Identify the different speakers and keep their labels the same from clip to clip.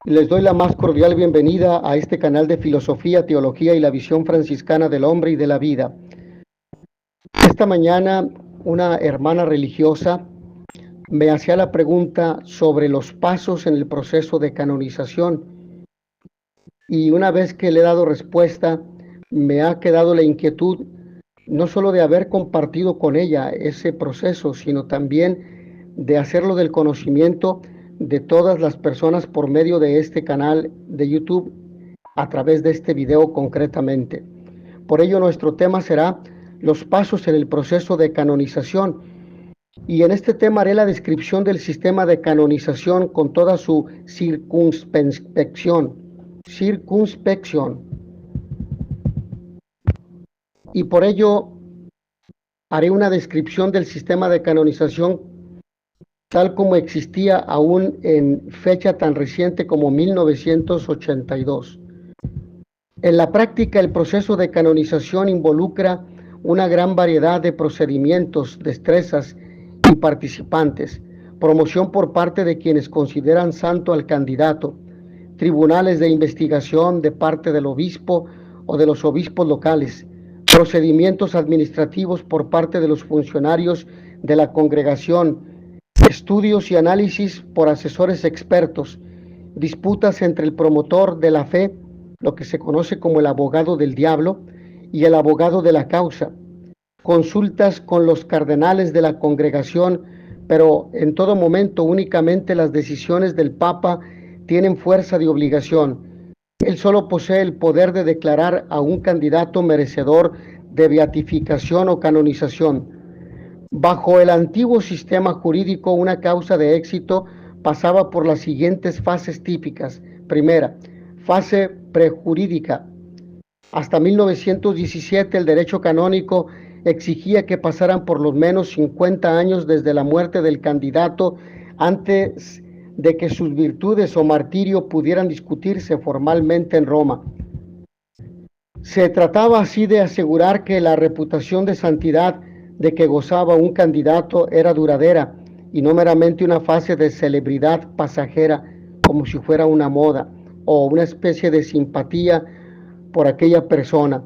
Speaker 1: Les doy la más cordial bienvenida a este canal de filosofía, teología y la visión franciscana del hombre y de la vida. Esta mañana una hermana religiosa me hacía la pregunta sobre los pasos en el proceso de canonización y una vez que le he dado respuesta, me ha quedado la inquietud no solo de haber compartido con ella ese proceso, sino también de hacerlo del conocimiento de todas las personas por medio de este canal de YouTube, a través de este video concretamente. Por ello, nuestro tema será los pasos en el proceso de canonización. Y en este tema haré la descripción del sistema de canonización con toda su circunspección. Y por ello haré una descripción del sistema de canonización tal como existía aún en fecha tan reciente como 1982. En la práctica, el proceso de canonización involucra una gran variedad de procedimientos, destrezas y participantes, promoción por parte de quienes consideran santo al candidato, tribunales de investigación de parte del obispo o de los obispos locales, procedimientos administrativos por parte de los funcionarios de la congregación, estudios y análisis por asesores expertos, disputas entre el promotor de la fe, lo que se conoce como el abogado del diablo, y el abogado de la causa, consultas con los cardenales de la congregación, pero en todo momento únicamente las decisiones del Papa tienen fuerza de obligación. Él solo posee el poder de declarar a un candidato merecedor de beatificación o canonización. Bajo el antiguo sistema jurídico, una causa de éxito pasaba por las siguientes fases típicas. Primera, fase prejurídica. Hasta 1917 el derecho canónico exigía que pasaran por lo menos 50 años desde la muerte del candidato antes de que sus virtudes o martirio pudieran discutirse formalmente en Roma. Se trataba así de asegurar que la reputación de santidad de que gozaba un candidato era duradera y no meramente una fase de celebridad pasajera, como si fuera una moda o una especie de simpatía por aquella persona.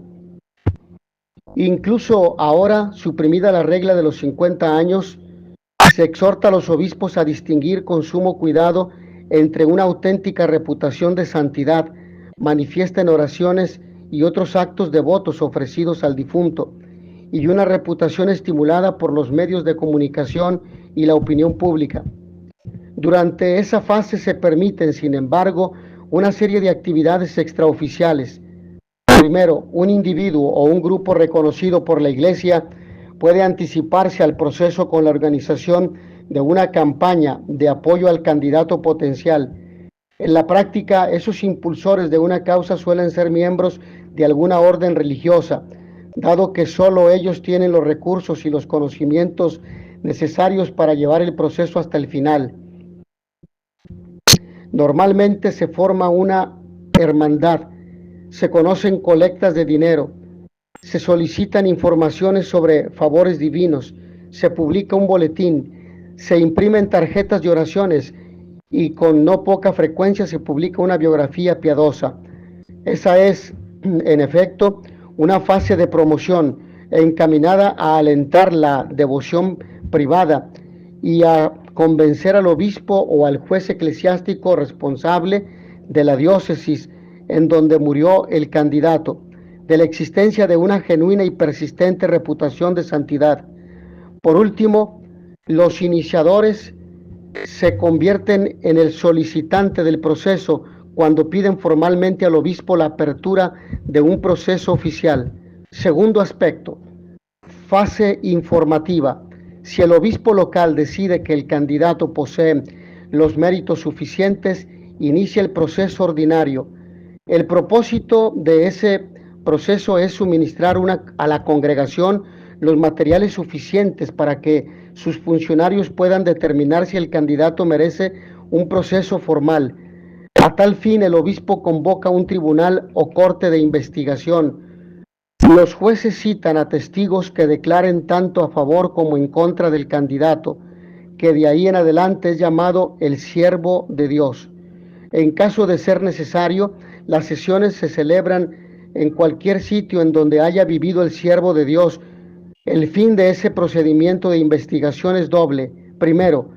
Speaker 1: Incluso ahora, suprimida la regla de los 50 años, se exhorta a los obispos a distinguir con sumo cuidado entre una auténtica reputación de santidad manifiesta en oraciones y otros actos devotos ofrecidos al difunto, y una reputación estimulada por los medios de comunicación y la opinión pública. Durante esa fase se permiten, sin embargo, una serie de actividades extraoficiales. Primero, un individuo o un grupo reconocido por la Iglesia puede anticiparse al proceso con la organización de una campaña de apoyo al candidato potencial. En la práctica, esos impulsores de una causa suelen ser miembros de alguna orden religiosa, dado que solo ellos tienen los recursos y los conocimientos necesarios para llevar el proceso hasta el final. Normalmente se forma una hermandad, se conocen colectas de dinero, se solicitan informaciones sobre favores divinos, se publica un boletín, se imprimen tarjetas de oraciones y con no poca frecuencia se publica una biografía piadosa. Esa es, en efecto, una fase de promoción encaminada a alentar la devoción privada y a convencer al obispo o al juez eclesiástico responsable de la diócesis en donde murió el candidato, de la existencia de una genuina y persistente reputación de santidad. Por último, los iniciadores se convierten en el solicitante del proceso cuando piden formalmente al obispo la apertura de un proceso oficial. Segundo aspecto, fase informativa. Si el obispo local decide que el candidato posee los méritos suficientes, inicia el proceso ordinario. El propósito de ese proceso es suministrar a la congregación los materiales suficientes para que sus funcionarios puedan determinar si el candidato merece un proceso formal. A tal fin, el obispo convoca un tribunal o corte de investigación. Los jueces citan a testigos que declaren tanto a favor como en contra del candidato, que de ahí en adelante es llamado el siervo de Dios. En caso de ser necesario, las sesiones se celebran en cualquier sitio en donde haya vivido el siervo de Dios. El fin de ese procedimiento de investigación es doble. Primero,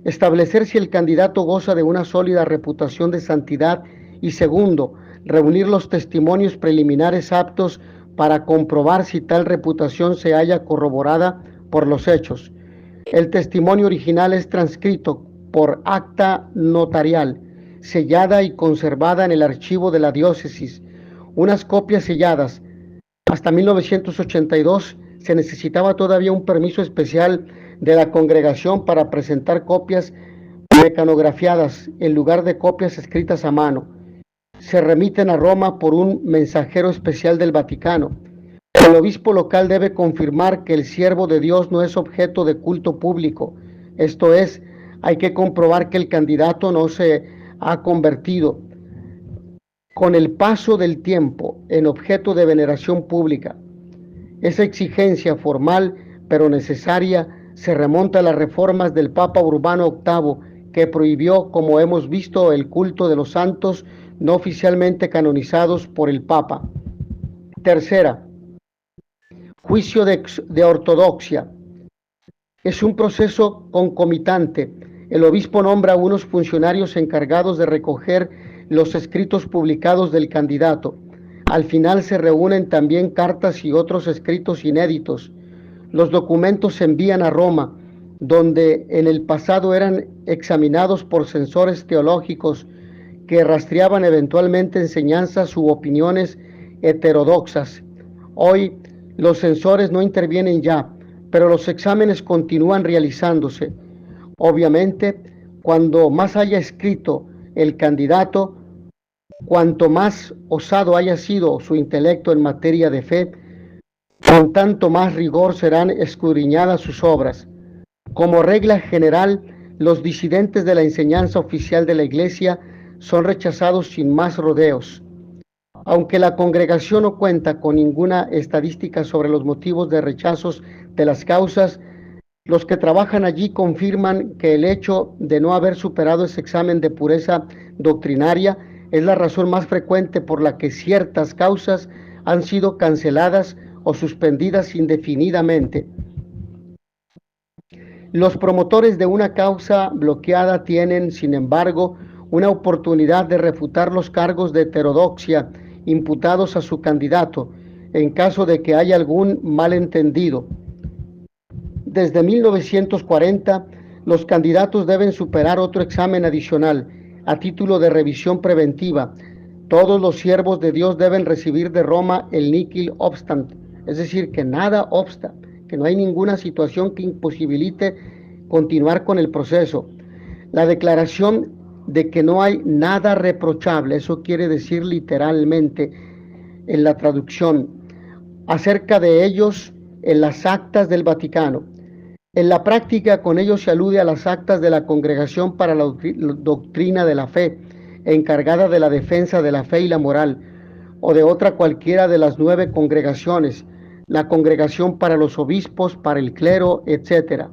Speaker 1: establecer si el candidato goza de una sólida reputación de santidad y segundo, reunir los testimonios preliminares aptos para comprobar si tal reputación se halla corroborada por los hechos. El testimonio original es transcrito por acta notarial, sellada y conservada en el archivo de la diócesis. Unas copias selladas. Hasta 1982 se necesitaba todavía un permiso especial de la congregación para presentar copias mecanografiadas en lugar de copias escritas a mano. Se remiten a Roma por un mensajero especial del Vaticano. El obispo local debe confirmar que el siervo de Dios no es objeto de culto público. Esto es, hay que comprobar que el candidato no se ha convertido con el paso del tiempo en objeto de veneración pública. Esa exigencia formal, pero necesaria, se remonta a las reformas del Papa Urbano VIII, que prohibió, como hemos visto, el culto de los santos no oficialmente canonizados por el Papa. Tercera, juicio de ortodoxia. Es un proceso concomitante. El obispo nombra a unos funcionarios encargados de recoger los escritos publicados del candidato. Al final se reúnen también cartas y otros escritos inéditos. Los documentos se envían a Roma, donde en el pasado eran examinados por censores teológicos que rastreaban eventualmente enseñanzas u opiniones heterodoxas. Hoy los censores no intervienen ya, pero los exámenes continúan realizándose. Obviamente, cuando más haya escrito el candidato, cuanto más osado haya sido su intelecto en materia de fe, con tanto más rigor serán escudriñadas sus obras. Como regla general, los disidentes de la enseñanza oficial de la Iglesia son rechazados sin más rodeos. Aunque la congregación no cuenta con ninguna estadística sobre los motivos de rechazos de las causas, los que trabajan allí confirman que el hecho de no haber superado ese examen de pureza doctrinaria es la razón más frecuente por la que ciertas causas han sido canceladas o suspendidas indefinidamente. Los promotores de una causa bloqueada tienen, sin embargo, una oportunidad de refutar los cargos de heterodoxia imputados a su candidato, en caso de que haya algún malentendido. Desde 1940, los candidatos deben superar otro examen adicional, a título de revisión preventiva. Todos los siervos de Dios deben recibir de Roma el nihil obstant, es decir, que nada obsta, que no hay ninguna situación que imposibilite continuar con el proceso. La declaración de que no hay nada reprochable, eso quiere decir literalmente en la traducción, acerca de ellos en las actas del Vaticano. En la práctica, con ello se alude a las actas de la Congregación para la Doctrina de la Fe, encargada de la defensa de la fe y la moral, o de otra cualquiera de las 9 congregaciones, la Congregación para los Obispos, para el clero, etc.,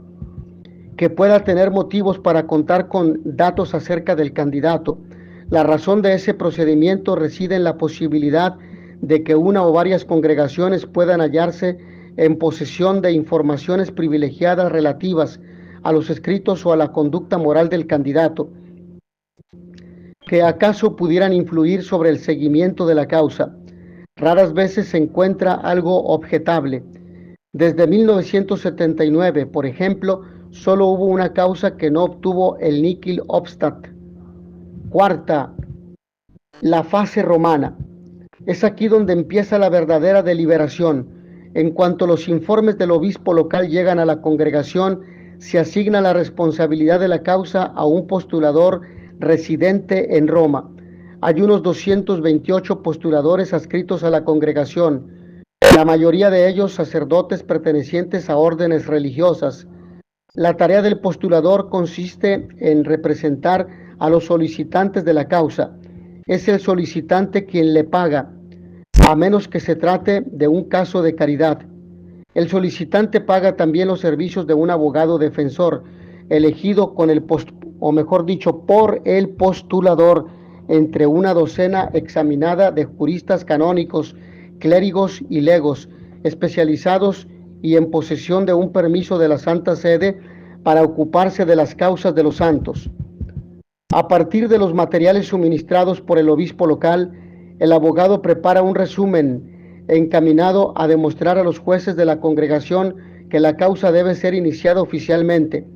Speaker 1: que pueda tener motivos para contar con datos acerca del candidato. La razón de ese procedimiento reside en la posibilidad de que una o varias congregaciones puedan hallarse en posesión de informaciones privilegiadas relativas a los escritos o a la conducta moral del candidato, que acaso pudieran influir sobre el seguimiento de la causa. Raras veces se encuentra algo objetable. Desde 1979, por ejemplo, solo hubo una causa que no obtuvo el nihil obstat. Cuarta, la fase romana. Es aquí donde empieza la verdadera deliberación. En cuanto los informes del obispo local llegan a la congregación, se asigna la responsabilidad de la causa a un postulador residente en Roma. Hay unos 228 postuladores adscritos a la congregación, la mayoría de ellos sacerdotes pertenecientes a órdenes religiosas. La tarea del postulador consiste en representar a los solicitantes de la causa. Es el solicitante quien le paga, a menos que se trate de un caso de caridad. El solicitante paga también los servicios de un abogado defensor, elegido con por el postulador entre una docena examinada de juristas canónicos, clérigos y legos especializados y en posesión de un permiso de la Santa Sede para ocuparse de las causas de los santos. A partir de los materiales suministrados por el obispo local, el abogado prepara un resumen encaminado a demostrar a los jueces de la congregación que la causa debe ser iniciada oficialmente.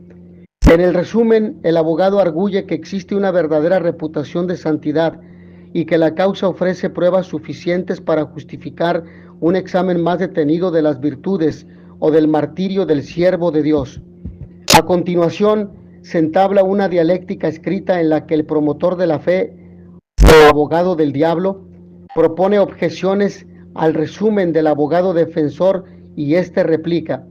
Speaker 1: En el resumen, el abogado arguye que existe una verdadera reputación de santidad y que la causa ofrece pruebas suficientes para justificar un examen más detenido de las virtudes o del martirio del siervo de Dios. A continuación, se entabla una dialéctica escrita en la que el promotor de la fe, o abogado del diablo, propone objeciones al resumen del abogado defensor y éste replica.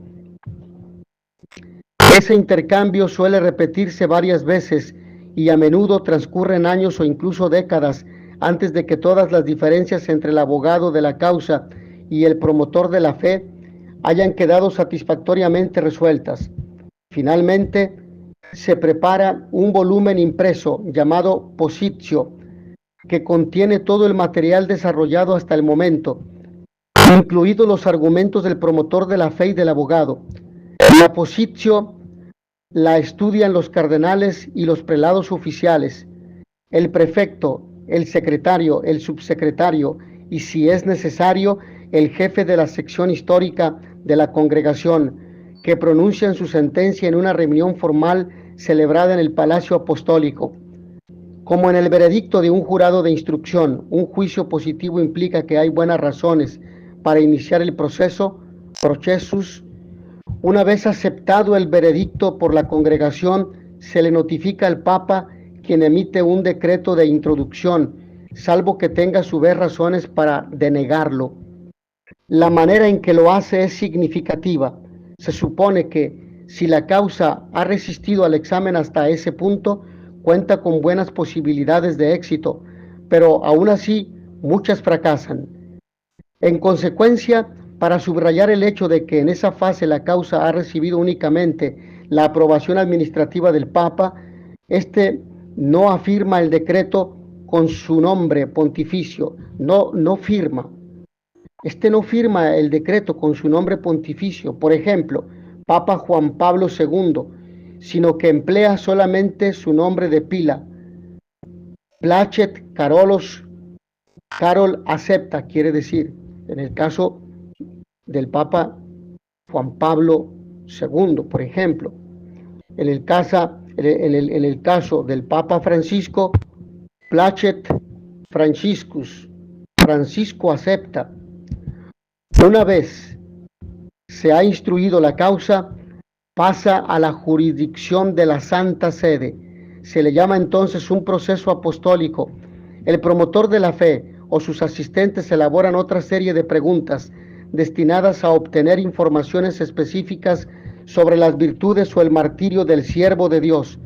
Speaker 1: Ese intercambio suele repetirse varias veces y a menudo transcurren años o incluso décadas antes de que todas las diferencias entre el abogado de la causa y el promotor de la fe hayan quedado satisfactoriamente resueltas. Finalmente, se prepara un volumen impreso llamado Positio, que contiene todo el material desarrollado hasta el momento, incluidos los argumentos del promotor de la fe y del abogado. La Positio la estudian los cardenales y los prelados oficiales, el prefecto, el secretario, el subsecretario y, si es necesario, el jefe de la sección histórica de la congregación, que pronuncian su sentencia en una reunión formal celebrada en el Palacio Apostólico. Como en el veredicto de un jurado de instrucción, un juicio positivo implica que hay buenas razones para iniciar el procesus. Una vez aceptado el veredicto por la congregación, se le notifica al Papa, quien emite un decreto de introducción, salvo que tenga a su vez razones para denegarlo. La manera en que lo hace es significativa. Se supone que, si la causa ha resistido al examen hasta ese punto, cuenta con buenas posibilidades de éxito, pero aún así muchas fracasan. En consecuencia, para subrayar el hecho de que en esa fase la causa ha recibido únicamente la aprobación administrativa del Papa, este no afirma el decreto con su nombre pontificio, no firma. Este no firma el decreto con su nombre pontificio, por ejemplo, Papa Juan Pablo II, sino que emplea solamente su nombre de pila. Placet Carolos, Carol acepta, quiere decir, en el caso del Papa Juan Pablo II, por ejemplo. En el caso del Papa Francisco, Placet Franciscus, Francisco acepta. Una vez se ha instruido la causa, pasa a la jurisdicción de la Santa Sede. Se le llama entonces un proceso apostólico. El promotor de la fe o sus asistentes elaboran otra serie de preguntas destinadas a obtener informaciones específicas sobre las virtudes o el martirio del siervo de Dios.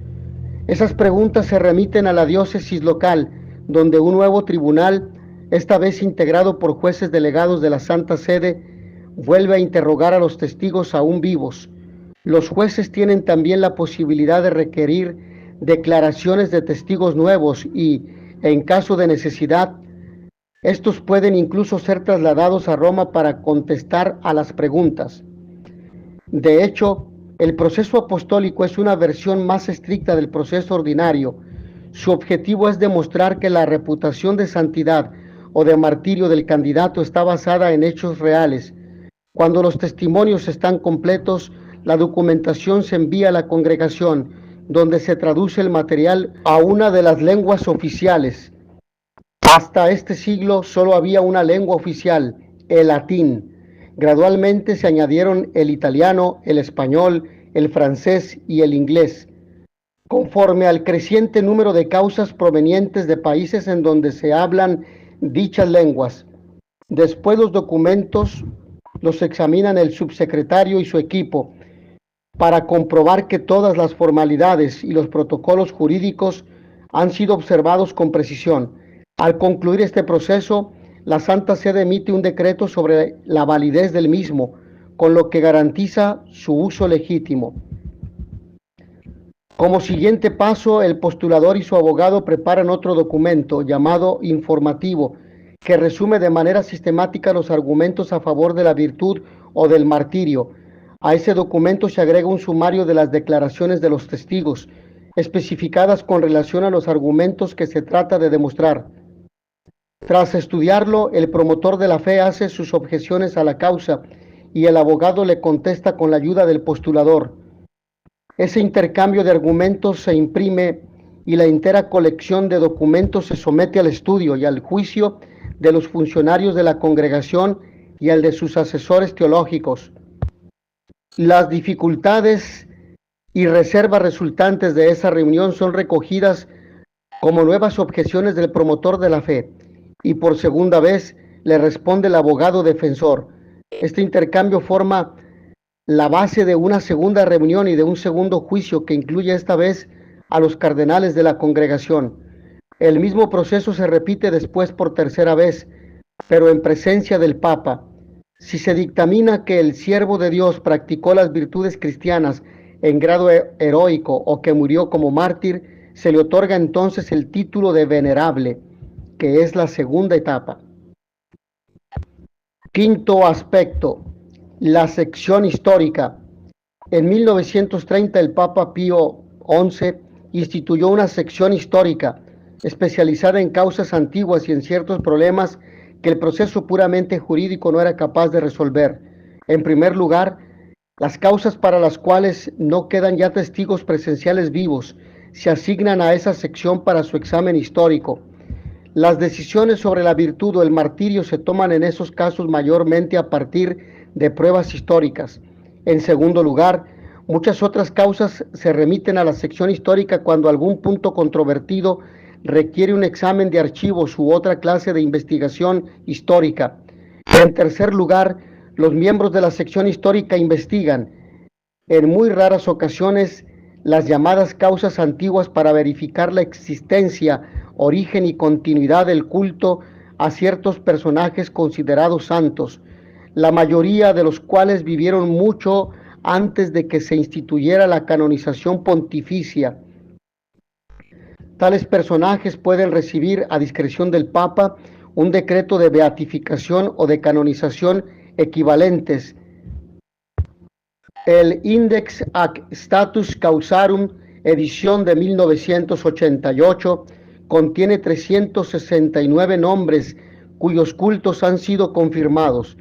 Speaker 1: Esas preguntas se remiten a la diócesis local, donde un nuevo tribunal, esta vez integrado por jueces delegados de la Santa Sede, vuelve a interrogar a los testigos aún vivos. Los jueces tienen también la posibilidad de requerir declaraciones de testigos nuevos y, en caso de necesidad, estos pueden incluso ser trasladados a Roma para contestar a las preguntas. De hecho, el proceso apostólico es una versión más estricta del proceso ordinario. Su objetivo es demostrar que la reputación de santidad o de martirio del candidato está basada en hechos reales. Cuando los testimonios están completos, la documentación se envía a la congregación, donde se traduce el material a una de las lenguas oficiales. Hasta este siglo solo había una lengua oficial, el latín. Gradualmente se añadieron el italiano, el español, el francés y el inglés, conforme al creciente número de causas provenientes de países en donde se hablan dichas lenguas. Después los documentos los examinan el subsecretario y su equipo para comprobar que todas las formalidades y los protocolos jurídicos han sido observados con precisión. Al concluir este proceso, la Santa Sede emite un decreto sobre la validez del mismo, con lo que garantiza su uso legítimo. Como siguiente paso, el postulador y su abogado preparan otro documento llamado informativo, que resume de manera sistemática los argumentos a favor de la virtud o del martirio. A ese documento se agrega un sumario de las declaraciones de los testigos, especificadas con relación a los argumentos que se trata de demostrar. Tras estudiarlo, el promotor de la fe hace sus objeciones a la causa y el abogado le contesta con la ayuda del postulador. Ese intercambio de argumentos se imprime y la entera colección de documentos se somete al estudio y al juicio de los funcionarios de la congregación y al de sus asesores teológicos. Las dificultades y reservas resultantes de esa reunión son recogidas como nuevas objeciones del promotor de la fe y por segunda vez le responde el abogado defensor. Este intercambio forma la base de una segunda reunión y de un segundo juicio que incluye esta vez a los cardenales de la congregación. El mismo proceso se repite después por tercera vez, pero en presencia del Papa. Si se dictamina que el siervo de Dios practicó las virtudes cristianas en grado heroico o que murió como mártir, se le otorga entonces el título de venerable, que es la segunda etapa. Quinto aspecto, la sección histórica. En 1930 el Papa Pío XI instituyó una sección histórica especializada en causas antiguas y en ciertos problemas que el proceso puramente jurídico no era capaz de resolver. En primer lugar, las causas para las cuales no quedan ya testigos presenciales vivos se asignan a esa sección para su examen histórico. Las decisiones sobre la virtud o el martirio se toman en esos casos mayormente a partir de pruebas históricas. En segundo lugar, muchas otras causas se remiten a la sección histórica cuando algún punto controvertido requiere un examen de archivos u otra clase de investigación histórica. En tercer lugar, los miembros de la sección histórica investigan, en muy raras ocasiones, las llamadas causas antiguas para verificar la existencia, origen y continuidad del culto a ciertos personajes considerados santos, la mayoría de los cuales vivieron mucho antes de que se instituyera la canonización pontificia. Tales personajes pueden recibir a discreción del Papa un decreto de beatificación o de canonización equivalentes. El Index ac Status Causarum, edición de 1988, contiene 369 nombres cuyos cultos han sido confirmados.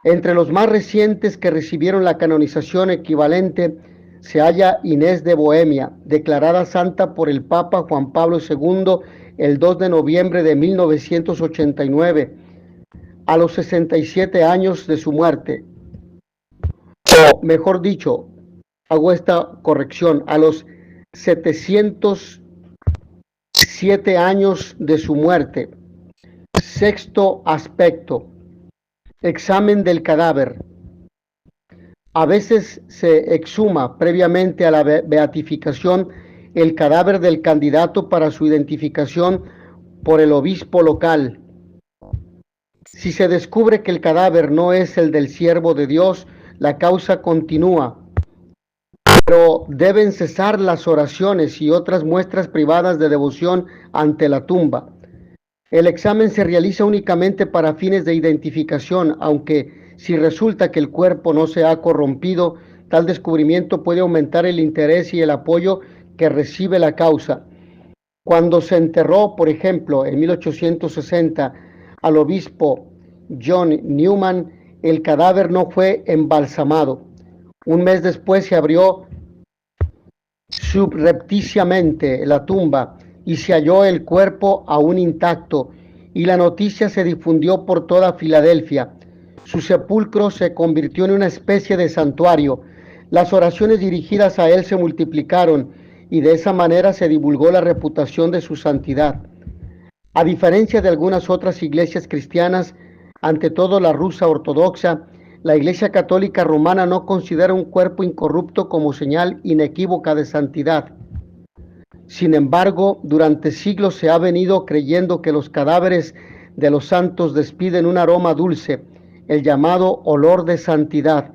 Speaker 1: Entre los más recientes que recibieron la canonización equivalente se halla Inés de Bohemia, declarada santa por el Papa Juan Pablo II el 2 de noviembre de 1989, a los 67 años de su muerte. O mejor dicho, hago esta corrección, a los 707 años de su muerte. Sexto aspecto, examen del cadáver. A veces se exhuma previamente a la beatificación el cadáver del candidato para su identificación por el obispo local. Si se descubre que el cadáver no es el del siervo de Dios, la causa continúa, pero deben cesar las oraciones y otras muestras privadas de devoción ante la tumba. El examen se realiza únicamente para fines de identificación, aunque si resulta que el cuerpo no se ha corrompido, tal descubrimiento puede aumentar el interés y el apoyo que recibe la causa. Cuando se enterró, por ejemplo, en 1860, al obispo John Newman, el cadáver no fue embalsamado. Un mes después se abrió subrepticiamente la tumba y se halló el cuerpo aún intacto, y la noticia se difundió por toda Filadelfia. Su sepulcro se convirtió en una especie de santuario. Las oraciones dirigidas a él se multiplicaron y de esa manera se divulgó la reputación de su santidad. A diferencia de algunas otras iglesias cristianas, ante todo la rusa ortodoxa, la Iglesia Católica Romana no considera un cuerpo incorrupto como señal inequívoca de santidad. Sin embargo, durante siglos se ha venido creyendo que los cadáveres de los santos despiden un aroma dulce, el llamado olor de santidad,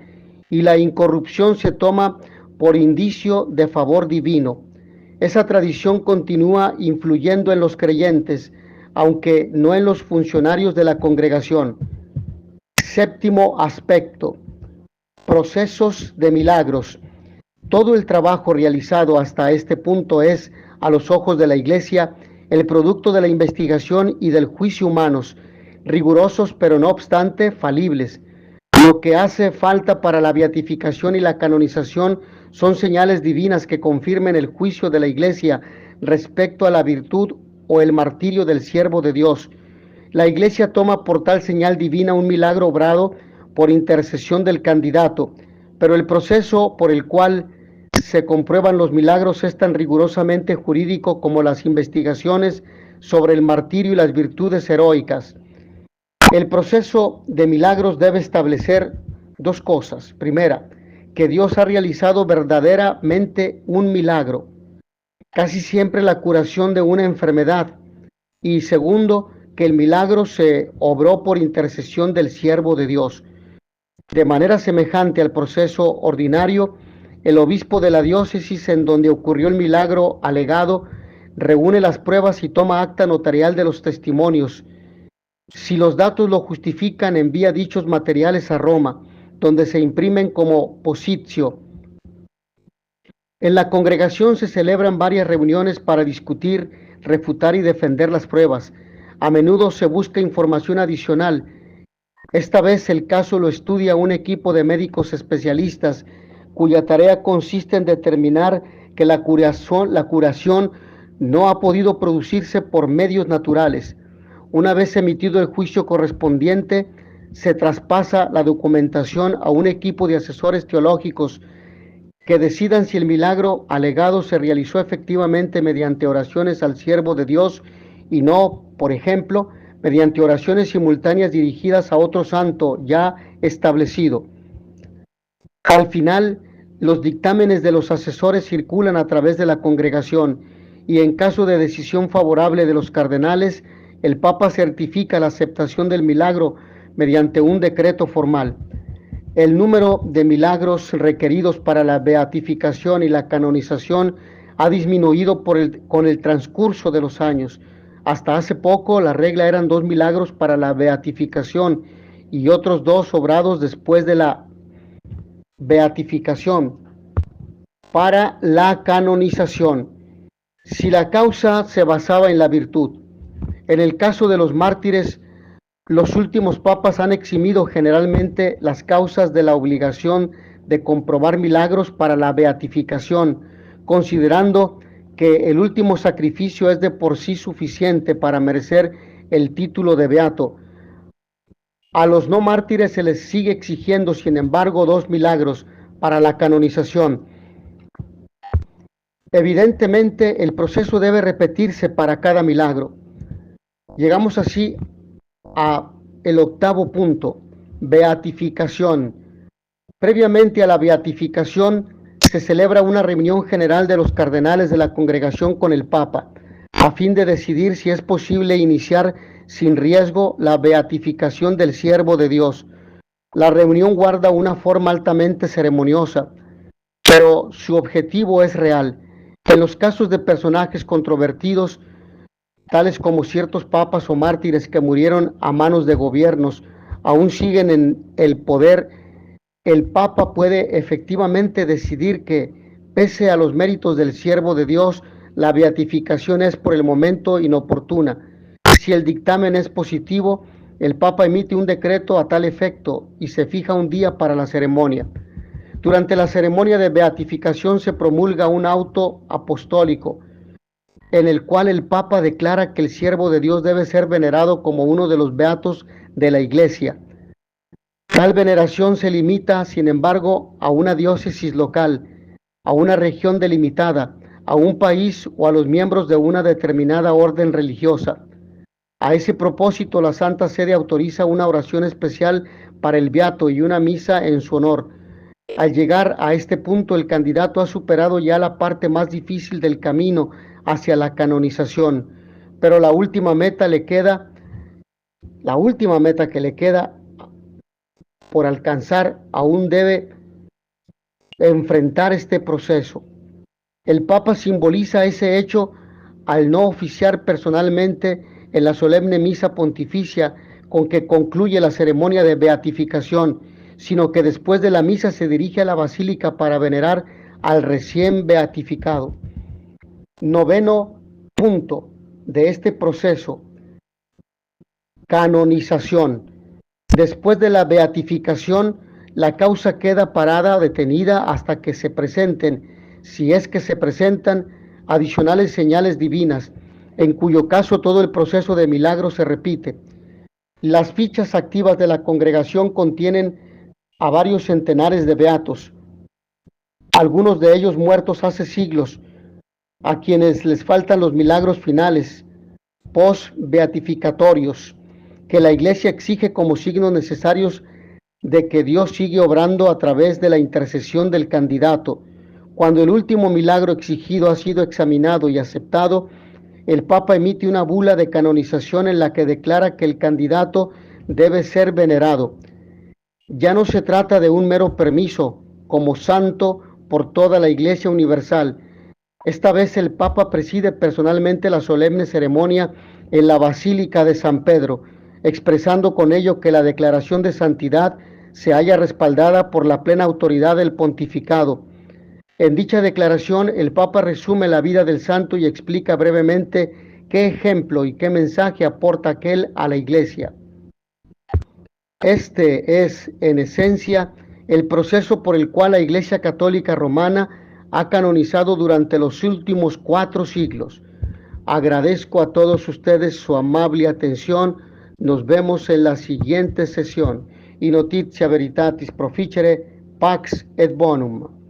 Speaker 1: y la incorrupción se toma por indicio de favor divino. Esa tradición continúa influyendo en los creyentes, aunque no en los funcionarios de la congregación. Séptimo aspecto: procesos de milagros. Todo el trabajo realizado hasta este punto es, a los ojos de la Iglesia, el producto de la investigación y del juicio humanos, rigurosos pero no obstante falibles. Lo que hace falta para la beatificación y la canonización son señales divinas que confirmen el juicio de la Iglesia respecto a la virtud o el martirio del siervo de Dios. La Iglesia toma por tal señal divina un milagro obrado por intercesión del candidato, pero el proceso por el cual se comprueban los milagros es tan rigurosamente jurídico como las investigaciones sobre el martirio y las virtudes heroicas. El proceso de milagros debe establecer dos cosas. Primera, que Dios ha realizado verdaderamente un milagro, casi siempre la curación de una enfermedad. Y segundo, que el milagro se obró por intercesión del siervo de Dios. De manera semejante al proceso ordinario, el obispo de la diócesis en donde ocurrió el milagro alegado reúne las pruebas y toma acta notarial de los testimonios. Si los datos lo justifican, envía dichos materiales a Roma, donde se imprimen como positio. En la congregación se celebran varias reuniones para discutir, refutar y defender las pruebas. A menudo se busca información adicional. Esta vez el caso lo estudia un equipo de médicos especialistas, cuya tarea consiste en determinar que la curación no ha podido producirse por medios naturales. Una vez emitido el juicio correspondiente, se traspasa la documentación a un equipo de asesores teológicos que decidan si el milagro alegado se realizó efectivamente mediante oraciones al siervo de Dios y no, por ejemplo, mediante oraciones simultáneas dirigidas a otro santo ya establecido. Al final, los dictámenes de los asesores circulan a través de la congregación y en caso de decisión favorable de los cardenales, el Papa certifica la aceptación del milagro mediante un decreto formal. El número de milagros requeridos para la beatificación y la canonización ha disminuido con el transcurso de los años. Hasta hace poco la regla eran 2 milagros para la beatificación y otros 2 obrados después de la beatificación para la canonización, si la causa se basaba en la virtud. En el caso de los mártires, los últimos papas han eximido generalmente las causas de la obligación de comprobar milagros para la beatificación, considerando que el último sacrificio es de por sí suficiente para merecer el título de beato. A los no mártires se les sigue exigiendo, sin embargo, 2 milagros para la canonización. Evidentemente, el proceso debe repetirse para cada milagro. Llegamos así a el octavo punto: beatificación. Previamente a la beatificación se celebra una reunión general de los cardenales de la congregación con el Papa, a fin de decidir si es posible iniciar sin riesgo la beatificación del siervo de Dios. La reunión guarda una forma altamente ceremoniosa, pero su objetivo es real. En los casos de personajes controvertidos, tales como ciertos papas o mártires que murieron a manos de gobiernos, aún siguen en el poder, el Papa puede efectivamente decidir que, pese a los méritos del siervo de Dios, la beatificación es por el momento inoportuna. Si el dictamen es positivo, el Papa emite un decreto a tal efecto y se fija un día para la ceremonia. Durante la ceremonia de beatificación se promulga un auto apostólico, en el cual el Papa declara que el siervo de Dios debe ser venerado como uno de los beatos de la Iglesia. Tal veneración se limita, sin embargo, a una diócesis local, a una región delimitada, a un país o a los miembros de una determinada orden religiosa. A ese propósito, la Santa Sede autoriza una oración especial para el beato y una misa en su honor. Al llegar a este punto, el candidato ha superado ya la parte más difícil del camino hacia la canonización, pero la última meta que le queda por alcanzar, aún debe enfrentar este proceso. El Papa simboliza ese hecho al no oficiar personalmente en la solemne misa pontificia con que concluye la ceremonia de beatificación, sino que después de la misa se dirige a la basílica para venerar al recién beatificado. Noveno punto de este proceso: canonización. Después de la beatificación, la causa queda parada, detenida, hasta que se presenten, si es que se presentan, adicionales señales divinas, en cuyo caso todo el proceso de milagro se repite. Las fichas activas de la congregación contienen a varios centenares de beatos, algunos de ellos muertos hace siglos, a quienes les faltan los milagros finales, post-beatificatorios, que la Iglesia exige como signos necesarios de que Dios sigue obrando a través de la intercesión del candidato. Cuando el último milagro exigido ha sido examinado y aceptado, el Papa emite una bula de canonización en la que declara que el candidato debe ser venerado. Ya no se trata de un mero permiso como santo por toda la Iglesia universal. Esta vez el Papa preside personalmente la solemne ceremonia en la Basílica de San Pedro, expresando con ello que la declaración de santidad se halla respaldada por la plena autoridad del pontificado. En dicha declaración, el Papa resume la vida del santo y explica brevemente qué ejemplo y qué mensaje aporta aquel a la Iglesia. Este es, en esencia, el proceso por el cual la Iglesia Católica Romana ha canonizado durante los últimos 4 siglos. Agradezco a todos ustedes su amable atención. Nos vemos en la siguiente sesión. Y notitia veritatis proficere, pax et bonum.